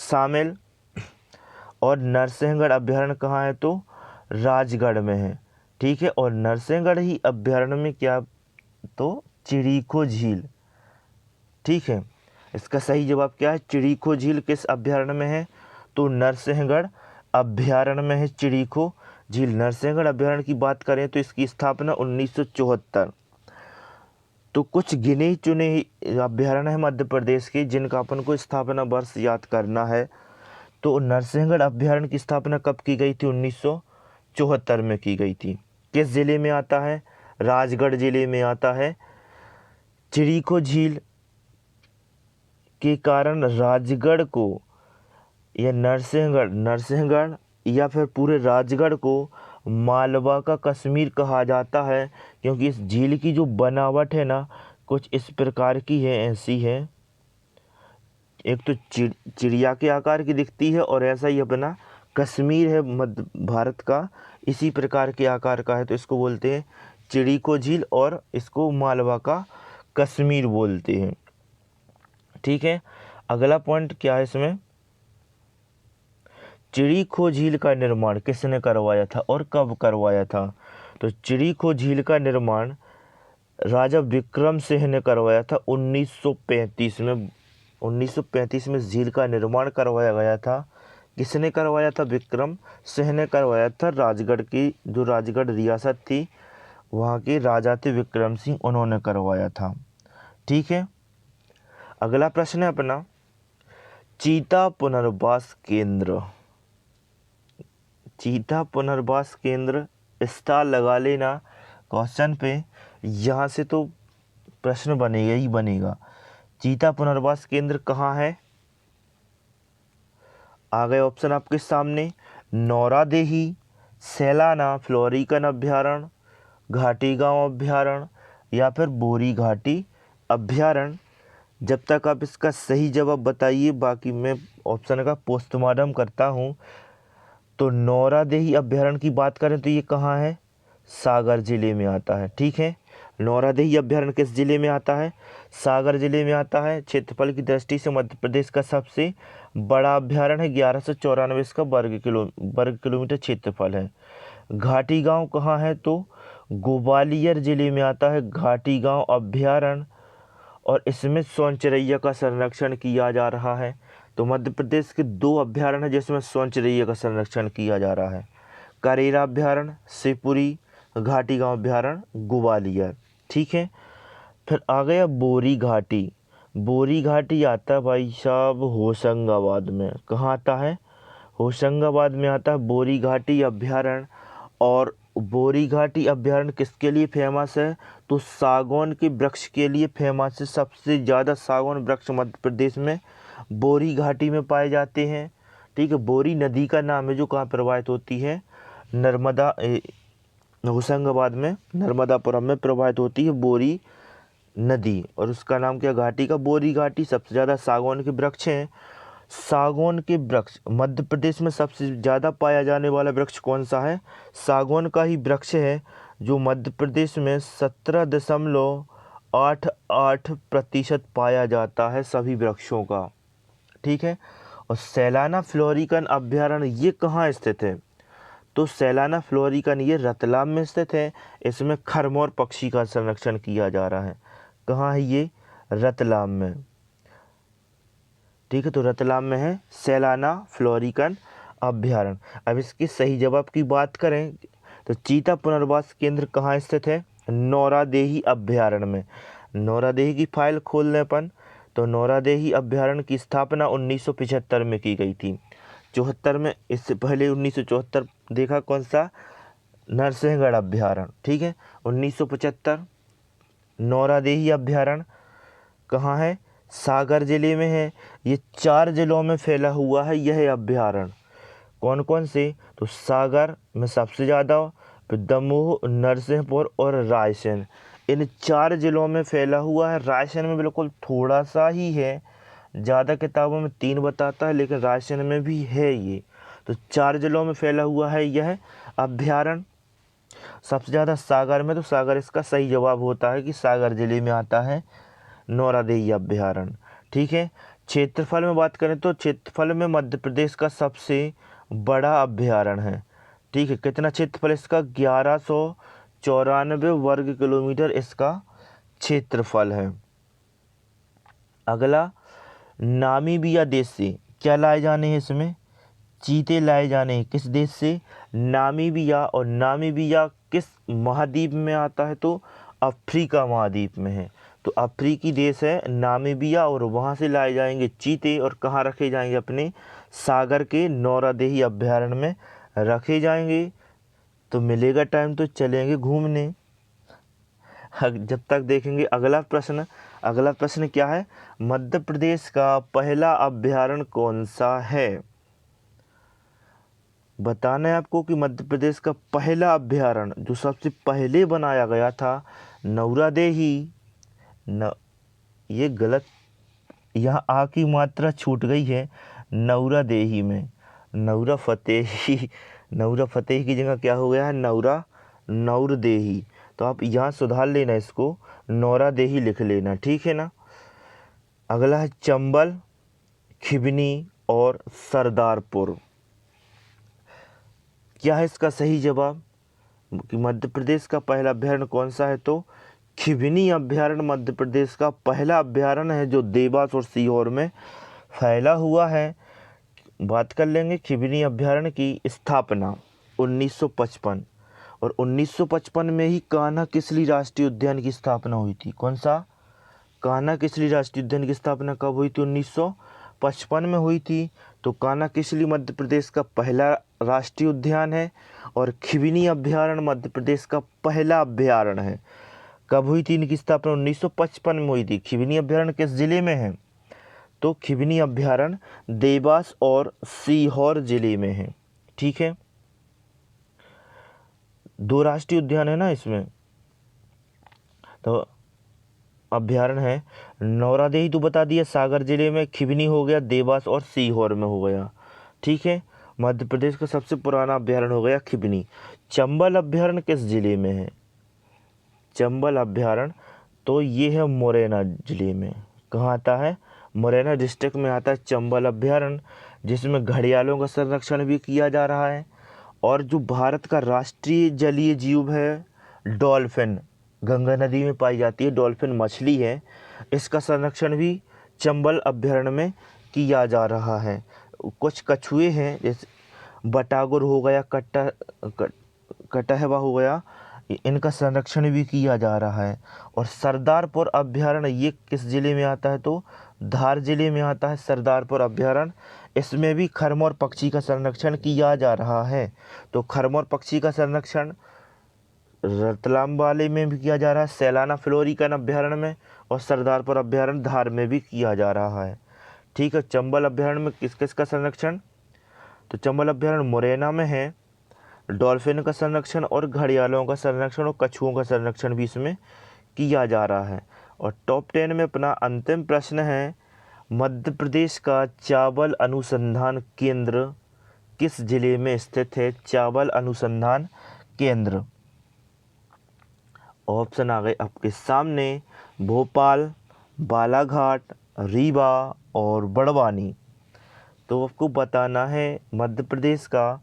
शामिल। और नरसिंहगढ़ अभ्यारण्य कहाँ है, तो राजगढ़ में है। ठीक है, और नरसिंहगढ़ ही अभ्यारण्य में क्या, तो चिड़ीखो झील। ठीक है, इसका सही जवाब क्या है, चिड़ीखो झील किस अभ्यारण्य में है, तो नरसिंहगढ़ अभ्यारण्य में है चिड़ीखो झील। नरसिंहगढ़ अभ्यारण्य की बात करें तो इसकी स्थापना 1974। तो कुछ गिने चुने अभ्यारण्य है मध्य प्रदेश के जिनका अपन को स्थापना वर्ष याद करना है। तो नरसिंहगढ़ अभ्यारण्य की स्थापना कब की गई थी, 1974 में की गई थी। किस जिले में आता है, राजगढ़ जिले में आता है। चिड़ीखो झील के कारण राजगढ़ को या नरसिंहगढ़ या फिर पूरे राजगढ़ को मालवा का कश्मीर कहा जाता है, क्योंकि इस झील की जो बनावट है ना कुछ इस प्रकार की है, ऐसी है। एक तो चिड़िया के आकार की दिखती है और ऐसा ही अपना कश्मीर है मध्य भारत का, इसी प्रकार के आकार का है। तो इसको बोलते हैं चिड़ीखो झील और इसको मालवा का कश्मीर बोलते हैं। ठीक है, अगला पॉइंट क्या है इसमें, चिड़ीखो झील का निर्माण किसने करवाया था और कब करवाया था। तो चिड़ीखो झील का निर्माण राजा विक्रम सिंह ने करवाया था 1935 में। 1935 में झील का निर्माण करवाया गया था। किसने करवाया था, विक्रम सिंह ने करवाया था। राजगढ़ की जो राजगढ़ रियासत थी वहाँ के राजा थे विक्रम सिंह, उन्होंने करवाया था। ठीक है, अगला प्रश्न है अपना, चीता पुनर्वास केंद्र। चीता पुनर्वास केंद्र स्टार लगा लेना क्वेश्चन पे, यहाँ से तो प्रश्न बनेगा ही बनेगा। चीता पुनर्वास केंद्र कहाँ है, आ गए ऑप्शन आपके सामने, नौरादेही, सैलाना फ्लोरिकन अभ्यारण्य, घाटी गांव अभ्यारण्य या फिर बोरी घाटी अभ्यारण्य। जब तक आप इसका सही जवाब बताइए, बाकी मैं ऑप्शन का पोस्टमार्टम करता हूँ। तो नौरादेही अभ्यारण्य की बात करें तो ये कहाँ है, सागर जिले में आता है। ठीक है, नौरादेही अभ्यारण्य किस जिले में आता है, सागर जिले में आता है। क्षेत्रफल की दृष्टि से मध्य प्रदेश का सबसे बड़ा अभ्यारण्य है, 1194 इसका वर्ग किलोमीटर क्षेत्रफल है। घाटी गांव कहाँ है, तो ग्वालियर जिले में आता है घाटी गांव अभ्यारण्य, और इसमें सोन चिरैया का संरक्षण किया जा रहा है। तो मध्य प्रदेश के 2 अभ्यारण्य हैं जिसमें सोन चिरैया का संरक्षण किया जा रहा है, करेरा अभ्यारण्य शिवपुरी, घाटी गांव अभ्यारण्य ग्वालियर। ठीक है, फिर आ गया बोरी घाटी। बोरी घाटी आता है भाई साहब होशंगाबाद में। कहाँ आता है, होशंगाबाद में आता है बोरी घाटी अभ्यारण्य। और बोरी घाटी अभ्यारण्य किसके लिए फेमस है, तो सागौन के वृक्ष के लिए फेमस है। सबसे ज़्यादा सागौन वृक्ष मध्य प्रदेश में बोरी घाटी में पाए जाते हैं। ठीक है, बोरी नदी का नाम है जो कहाँ प्रवाहित होती है, नर्मदा, होशंगाबाद में नर्मदापुरम में प्रवाहित होती है बोरी नदी, और उसका नाम क्या, घाटी का बोरी घाटी। सबसे ज़्यादा सागौन के वृक्ष हैं। सागौन के वृक्ष मध्य प्रदेश में सबसे ज़्यादा पाया जाने वाला वृक्ष कौन सा है, सागौन का ही वृक्ष है, जो मध्य प्रदेश में 17.88% पाया जाता है सभी वृक्षों का। ठीक है, और सैलाना फ्लोरिकन अभ्यारण्य ये कहाँ स्थित है, तो सैलाना फ्लोरिकन ये रतलाम में स्थित है। इसमें खरमोर पक्षी का संरक्षण किया जा रहा है। कहाँ है ये, रतलाम में। ठीक है, तो रतलाम में है सैलाना फ्लोरिकन अभ्यारण्य। अब इसके सही जवाब की बात करें तो चीता पुनर्वास केंद्र कहाँ स्थित है, नौरादेही अभ्यारण्य में। नौरादेही की फाइल खोल लें अपन, तो नौरादेही अभ्यारण्य की स्थापना 1975 में की गई थी। 74 में, इससे पहले 1974 देखा कौन सा, नरसिंहगढ़ अभ्यारण्य। ठीक है, 1975 नौरादेही अभ्यारण्य कहाँ है, सागर जिले में है। ये 4 जिलों में फैला हुआ है यह अभ्यारण्य। कौन कौन से? तो सागर में सबसे ज़्यादा, फिर दमोह, नरसिंहपुर और रायसेन, इन 4 ज़िलों में फैला हुआ है। रायसेन में बिल्कुल थोड़ा सा ही है, ज़्यादा किताबों में 3 बताता है, लेकिन रायसेन में भी है ये। तो 4 ज़िलों में फैला हुआ है यह अभ्यारण्य। सबसे ज़्यादा सागर में, तो सागर इसका सही जवाब होता है कि सागर जिले में आता है नौरादेही अभ्यारण्य। ठीक है। क्षेत्रफल में बात करें तो क्षेत्रफल में मध्य प्रदेश का सबसे बड़ा अभ्यारण्य है। ठीक है। कितना क्षेत्रफल इसका? 1194 वर्ग किलोमीटर इसका क्षेत्रफल है। अगला, नामीबिया देश से क्या लाए जाने हैं इसमें? चीते लाए जाने हैं। किस देश से? नामीबिया। और नामीबिया किस महाद्वीप में आता है? तो अफ्रीका महाद्वीप में है। तो अफ्रीकी देश है नामीबिया, और वहाँ से लाए जाएंगे चीते, और कहाँ रखे जाएंगे? अपने सागर के नौरादेही अभ्यारण्य में रखे जाएंगे। तो मिलेगा टाइम तो चलेंगे घूमने, जब तक देखेंगे। अगला प्रश्न, अगला प्रश्न क्या है? मध्य प्रदेश का पहला अभ्यारण्य कौन सा है? बताना है आपको कि मध्य प्रदेश का पहला अभ्यारण्य जो सबसे पहले बनाया गया था, नौरादेही न, ये गलत, यहाँ आ की मात्रा छूट गई है नौरादेही में, नौरा फतेही, नौरा फतेही की जगह क्या हो गया है? नौरदेही। तो आप यहाँ सुधार लेना, इसको नौरादेही लिख लेना। ठीक है ना। अगला है चंबल, खिवनी और सरदारपुर। क्या है इसका सही जवाब कि मध्य प्रदेश का पहला अभ्यारण्य कौन सा है? तो खिवनी अभ्यारण्य मध्य प्रदेश का पहला अभ्यारण्य है, जो देवास और सीहोर में फैला हुआ है। बात कर लेंगे खिवनी अभ्यारण्य की स्थापना 1955, और 1955 में ही कान्हा किसली राष्ट्रीय उद्यान की स्थापना हुई थी। कौन सा? कान्हा किसली राष्ट्रीय उद्यान की स्थापना कब हुई थी? 1955 में हुई थी। तो कान्हा किसली मध्य प्रदेश का पहला राष्ट्रीय उद्यान है, और खिवनी अभ्यारण्य मध्य प्रदेश का पहला अभ्यारण्य है। कब हुई थी इनकी स्थापना? 1955 में हुई थी। खिवनी अभ्यारण्य किस जिले में है? तो खिवनी अभ्यारण्य देवास और सीहोर जिले में है। ठीक है। 2 राष्ट्रीय उद्यान है ना इसमें। तो अभ्यारण्य है नौरादेही तो बता दिया सागर जिले में, खिवनी हो गया देवास और सीहोर में हो गया। ठीक है। मध्य प्रदेश का सबसे पुराना अभ्यारण्य हो गया खिवनी। चंबल अभ्यारण्य किस जिले में है? चंबल अभ्यारण्य तो ये है मुरैना जिले में। कहाँ आता है? मुरैना डिस्ट्रिक्ट में आता है चंबल अभ्यारण्य, जिसमें घड़ियालों का संरक्षण भी किया जा रहा है। और जो भारत का राष्ट्रीय जलीय जीव है डॉल्फिन, गंगा नदी में पाई जाती है डॉल्फिन मछली है, इसका संरक्षण भी चंबल अभ्यारण्य में किया जा रहा है। कुछ कछुए हैं, जैसे बटागुर हो गया, कटहवा हो गया, इनका संरक्षण भी किया जा रहा है। और सरदारपुर अभ्यारण्य ये किस जिले में आता है? तो धार जिले में आता है सरदारपुर अभ्यारण्य। इसमें भी खरमोर पक्षी का संरक्षण किया जा रहा है। तो खरमोर पक्षी का संरक्षण रतलाम वाले में भी किया जा रहा है, सैलाना फ्लोरिकन अभ्यारण्य में, और सरदारपुर अभ्यारण्य धार में भी किया जा रहा है। ठीक है। चंबल अभ्यारण्य में किस किस का संरक्षण? तो चंबल अभ्यारण्य मुरैना में है, डॉल्फिन का संरक्षण और घड़ियालों का संरक्षण और कछुओं का संरक्षण भी इसमें किया जा रहा है। और टॉप 10 में अपना अंतिम प्रश्न है, मध्य प्रदेश का चावल अनुसंधान केंद्र किस जिले में स्थित है? चावल अनुसंधान केंद्र। ऑप्शन आ गए आपके सामने, भोपाल, बालाघाट, रीवा और बड़वानी। तो आपको बताना है मध्य प्रदेश का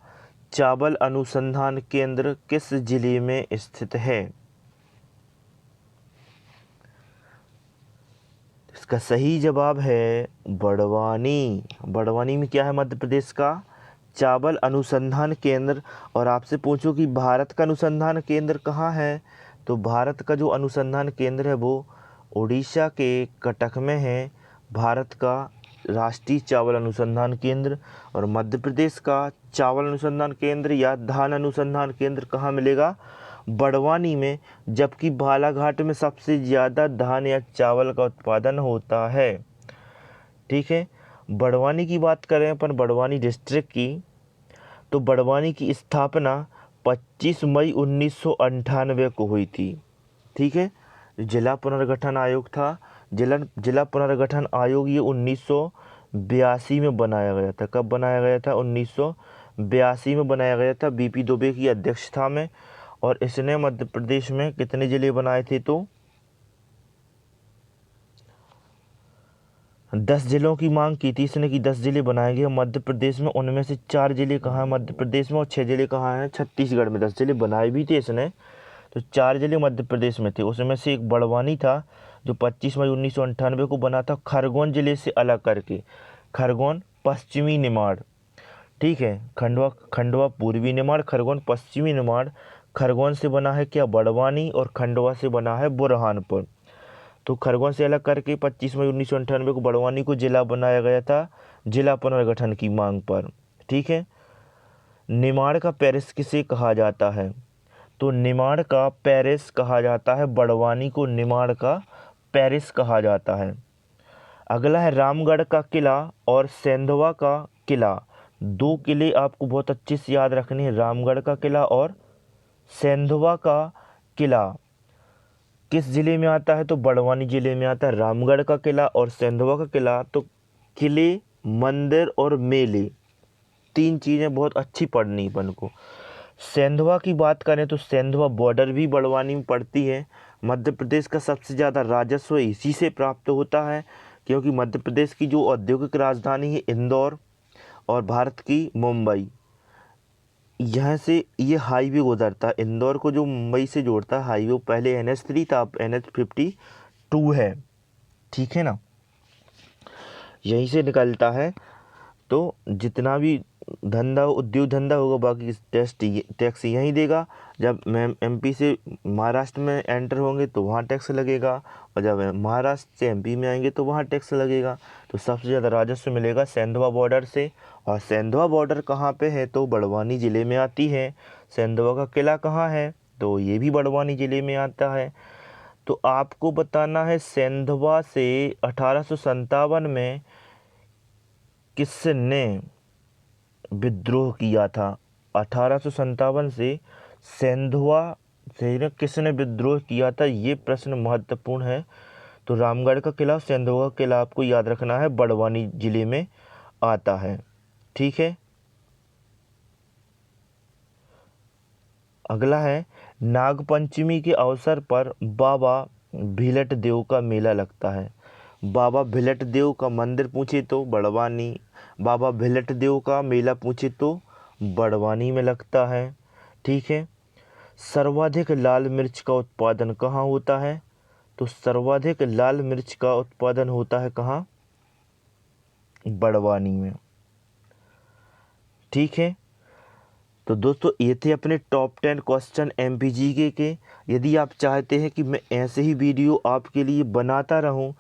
चावल अनुसंधान केंद्र किस जिले में स्थित है। इसका सही जवाब है बड़वानी। बड़वानी में क्या है मध्य प्रदेश का? चावल अनुसंधान केंद्र। और आपसे पूछो कि भारत का अनुसंधान केंद्र कहाँ है, तो भारत का जो अनुसंधान केंद्र है वो उड़ीसा के कटक में है, भारत का राष्ट्रीय चावल अनुसंधान केंद्र। और मध्य प्रदेश का चावल अनुसंधान केंद्र या धान अनुसंधान केंद्र कहाँ मिलेगा? बड़वानी में। जबकि बालाघाट में सबसे ज़्यादा धान या चावल का उत्पादन होता है। ठीक है। बड़वानी की बात करें अपन, बड़वानी डिस्ट्रिक्ट की, तो बड़वानी की स्थापना 25 मई 1998 को हुई थी। ठीक है, जिला पुनर्गठन आयोग था, जिला पुनर्गठन आयोग ये 1982 में बनाया गया था। कब बनाया गया था? 1982 में बनाया गया था। बीपी दुबे की अध्यक्षता में। और इसने मध्य प्रदेश में कितने जिले बनाए थे? तो 10 जिलों की मांग की थी इसने कि 10 जिले बनाएंगे मध्य प्रदेश में। उनमें से 4 जिले कहाँ हैं? मध्य प्रदेश में। और 6 जिले कहाँ हैं? छत्तीसगढ़ में। 10 जिले बनाए भी थे इसने, तो 4 जिले मध्य प्रदेश में थे। उसमें से एक बड़वानी था जो 25 मई 1998 को बना था, खरगोन जिले से अलग करके। खरगोन पश्चिमी निमाड़, ठीक है, खंडवा पूर्वी निमाड़, खरगोन पश्चिमी निमाड़। खरगोन से बना है क्या? बड़वानी। और खंडवा से बना है बुरहानपुर। तो खरगोन से अलग करके 25 मई 1998 को बड़वानी को जिला बनाया गया था, जिला पुनर्गठन की मांग पर। ठीक है। निमाड़ का पेरिस किसे कहा जाता है? तो निमाड़ का पेरिस कहा जाता है, बड़वानी को निमाड़ का पेरिस कहा जाता है। अगला है रामगढ़ का किला और सेंधवा का किला। 2 किले आपको बहुत अच्छे से याद रखने हैं, रामगढ़ का किला और सेंधवा का किला। किस जिले में आता है? तो बड़वानी जिले में आता है। रामगढ़ का किला और सेंधवा का किला, तो किले, मंदिर और मेले, 3 चीज़ें बहुत अच्छी पढ़नी अपन को। सेंधवा की बात करें तो सेंधवा बॉर्डर भी बड़वानी में पड़ती है। मध्य प्रदेश का सबसे ज़्यादा राजस्व इसी से प्राप्त होता है, क्योंकि मध्य प्रदेश की जो औद्योगिक राजधानी है इंदौर और भारत की मुंबई, यहाँ से ये हाईवे गुजरता है। इंदौर को जो मुंबई से जोड़ता है हाईवे, पहले NH3 था, अब NH52 है। ठीक है ना, यहीं से निकलता है। तो जितना भी धंधा उद्योग धंधा होगा, बाकी टैक्स यहीं देगा। जब MP से महाराष्ट्र में एंटर होंगे तो वहाँ टैक्स लगेगा, और जब महाराष्ट्र से MP में आएंगे तो वहाँ टैक्स लगेगा। तो सबसे ज़्यादा राजस्व मिलेगा सेंधवा बॉर्डर से। और सेंधवा बॉर्डर कहाँ पे है? तो बड़वानी ज़िले में आती है। सेंधवा का किला कहाँ है? तो ये भी बड़वानी ज़िले में आता है। तो आपको बताना है सेंधवा से 1857 में किसने विद्रोह किया था? 1857 से सेंधवा से किसने विद्रोह किया था? ये प्रश्न महत्वपूर्ण है। तो रामगढ़ का किला, सेंधवा का किला आपको याद रखना है, बड़वानी जिले में आता है। ठीक है। अगला है नागपंचमी के अवसर पर बाबा भिलट देव का मेला लगता है। बाबा भिलट देव का मंदिर पूछे तो बड़वानी, बाबा भिलट देव का मेला पूछे तो बड़वानी में लगता है। ठीक है। सर्वाधिक लाल मिर्च का उत्पादन कहाँ होता है? तो सर्वाधिक लाल मिर्च का उत्पादन होता है कहाँ? बड़वानी में। ठीक है। तो दोस्तों ये थे अपने टॉप 10 क्वेश्चन MPGK के। यदि आप चाहते हैं कि मैं ऐसे ही वीडियो आपके लिए बनाता रहूं,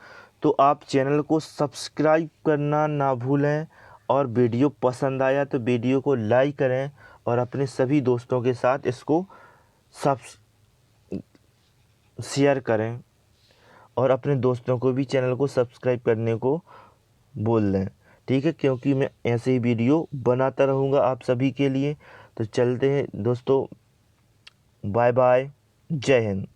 तो आप चैनल को सब्सक्राइब करना ना भूलें। और वीडियो पसंद आया तो वीडियो को लाइक करें और अपने सभी दोस्तों के साथ इसको शेयर करें। और अपने दोस्तों को भी चैनल को सब्सक्राइब करने को बोल दें। ठीक है, क्योंकि मैं ऐसे ही वीडियो बनाता रहूँगा आप सभी के लिए। तो चलते हैं दोस्तों, बाय बाय, जय हिंद।